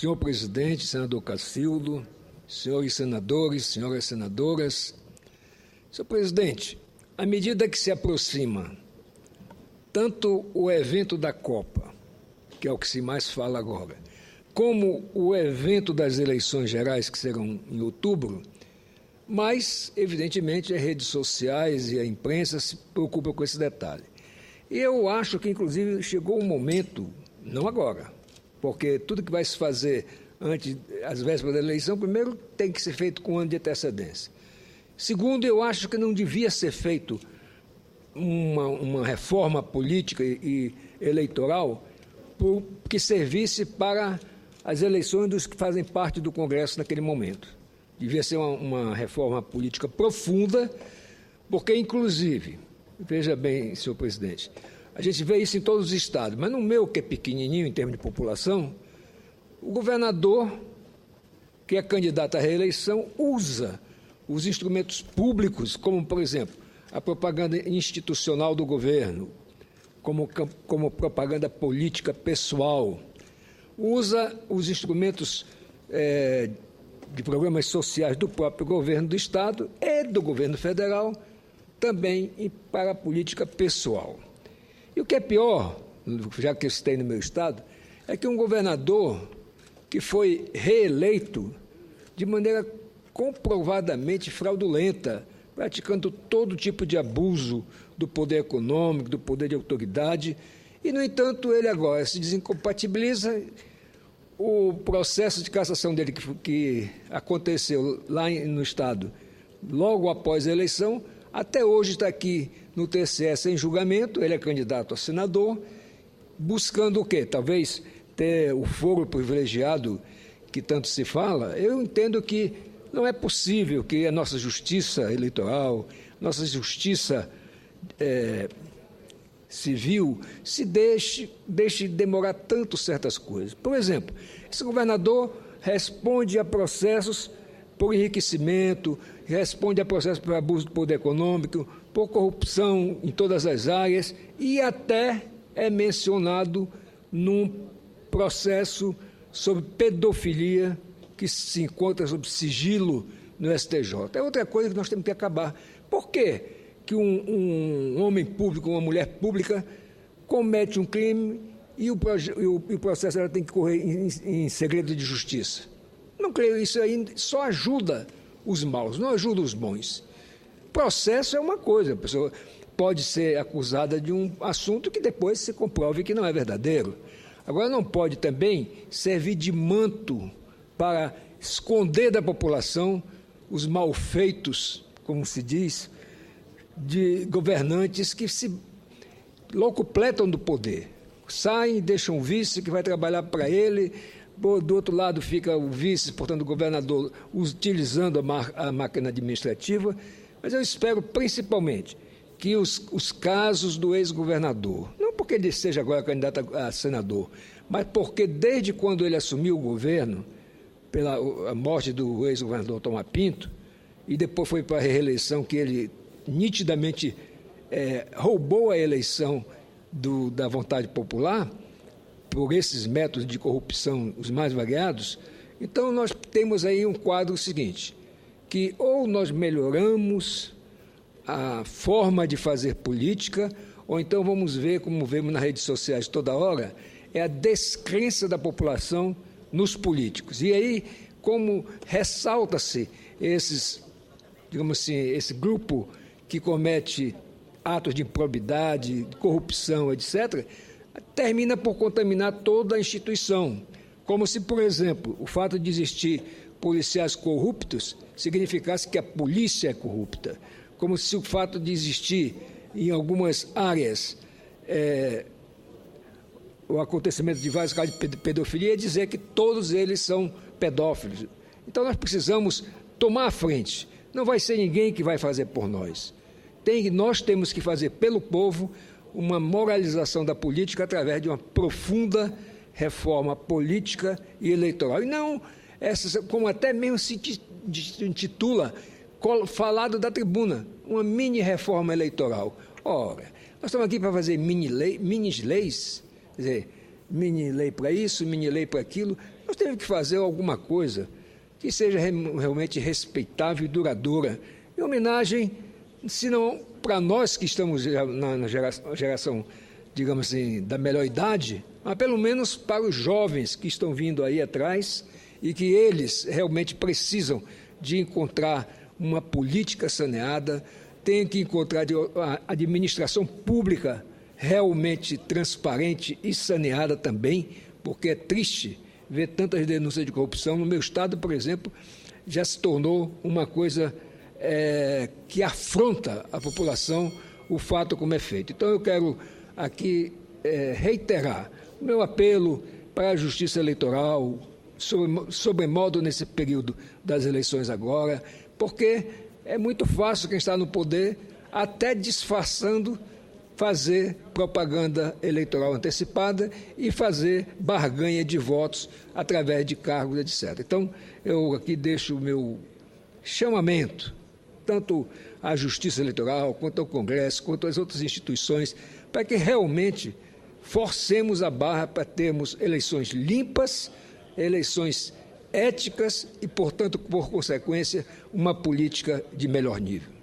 Senhor presidente, senador Cacildo, senhores senadores, senhoras senadoras. Senhor presidente, à medida que se aproxima tanto o evento da Copa, que é o que se mais fala agora, como o evento das eleições gerais, que serão em outubro, mas, evidentemente, as redes sociais e a imprensa se preocupam com esse detalhe. E eu acho que, inclusive, chegou um momento, não agora, porque tudo que vai se fazer antes, às vésperas da eleição, primeiro tem que ser feito com um ano de antecedência. Segundo, eu acho que não devia ser feito uma reforma política e eleitoral que servisse para as eleições dos que fazem parte do Congresso naquele momento. Devia ser uma reforma política profunda, porque, inclusive, veja bem, senhor presidente, a gente vê isso em todos os estados, mas no meu, que é pequenininho em termos de população, o governador, que é candidato à reeleição, usa os instrumentos públicos, como, por exemplo, a propaganda institucional do governo, como propaganda política pessoal, usa os instrumentos de programas sociais do próprio governo do Estado e do governo federal, também para a política pessoal. E o que é pior, já que eu citei no meu Estado, é que um governador que foi reeleito de maneira comprovadamente fraudulenta, praticando todo tipo de abuso do poder econômico, do poder de autoridade, e, no entanto, ele agora se desincompatibiliza. O processo de cassação dele, que aconteceu lá no Estado, logo após a eleição, até hoje está aqui no TCE sem julgamento. Ele é candidato a senador, buscando o quê? Talvez ter o foro privilegiado que tanto se fala. Eu entendo que não é possível que a nossa justiça eleitoral, nossa justiça civil, se deixe demorar tanto certas coisas. Por exemplo, esse governador responde a processos por enriquecimento, responde a processos por abuso do poder econômico, por corrupção em todas as áreas, e até é mencionado num processo sobre pedofilia que se encontra sob sigilo no STJ. É outra coisa que nós temos que acabar. Por quê que um homem público, uma mulher pública, comete um crime e o processo ela tem que correr em segredo de justiça? Não creio, isso aí só ajuda os maus, não ajuda os bons. Processo é uma coisa, a pessoa pode ser acusada de um assunto que depois se comprove que não é verdadeiro. Agora, não pode também servir de manto para esconder da população os malfeitos, como se diz, de governantes que se locupletam do poder. Saem, deixam o vice que vai trabalhar para ele, do outro lado fica o vice, portanto o governador, utilizando a máquina administrativa. Mas eu espero principalmente que os casos do ex-governador, não porque ele seja agora candidato a senador, mas porque desde quando ele assumiu o governo, pela morte do ex-governador Tomar Pinto, e depois foi para a reeleição, que ele nitidamente roubou a eleição da vontade popular, por esses métodos de corrupção, os mais variados. Então, nós temos aí um quadro seguinte, que ou nós melhoramos a forma de fazer política, ou então vamos ver, como vemos nas redes sociais toda hora, é a descrença da população nos políticos. E aí, como ressalta-se digamos assim, esse grupo que comete atos de improbidade, de corrupção, etc., termina por contaminar toda a instituição. Como se, por exemplo, o fato de existir policiais corruptos significasse que a polícia é corrupta. Como se o fato de existir em algumas áreas o acontecimento de vários casos de pedofilia é dizer que todos eles são pedófilos. Então nós precisamos tomar a frente. Não vai ser ninguém que vai fazer por nós. Nós temos que fazer pelo povo uma moralização da política através de uma profunda reforma política e eleitoral. E não, como até mesmo se intitula, falado da tribuna, uma mini-reforma eleitoral. Ora, nós estamos aqui para fazer mini-leis, quer dizer, mini-lei para isso, mini-lei para aquilo. Nós temos que fazer alguma coisa que seja realmente respeitável e duradoura, em homenagem, se não para nós que estamos na geração, digamos assim, da melhor idade, mas pelo menos para os jovens que estão vindo aí atrás e que eles realmente precisam de encontrar uma política saneada, tem que encontrar a administração pública realmente transparente e saneada também, porque é triste ver tantas denúncias de corrupção. No meu estado, por exemplo, já se tornou uma coisa que afronta a população o fato como é feito. Então eu quero aqui reiterar o meu apelo para a Justiça Eleitoral, sobremodo nesse período das eleições agora, porque é muito fácil quem está no poder, até disfarçando, fazer propaganda eleitoral antecipada e fazer barganha de votos através de cargos, etc. Então, eu aqui deixo o meu chamamento, tanto à Justiça Eleitoral, quanto ao Congresso, quanto às outras instituições, para que realmente forcemos a barra para termos eleições limpas, eleições éticas e, portanto, por consequência, uma política de melhor nível.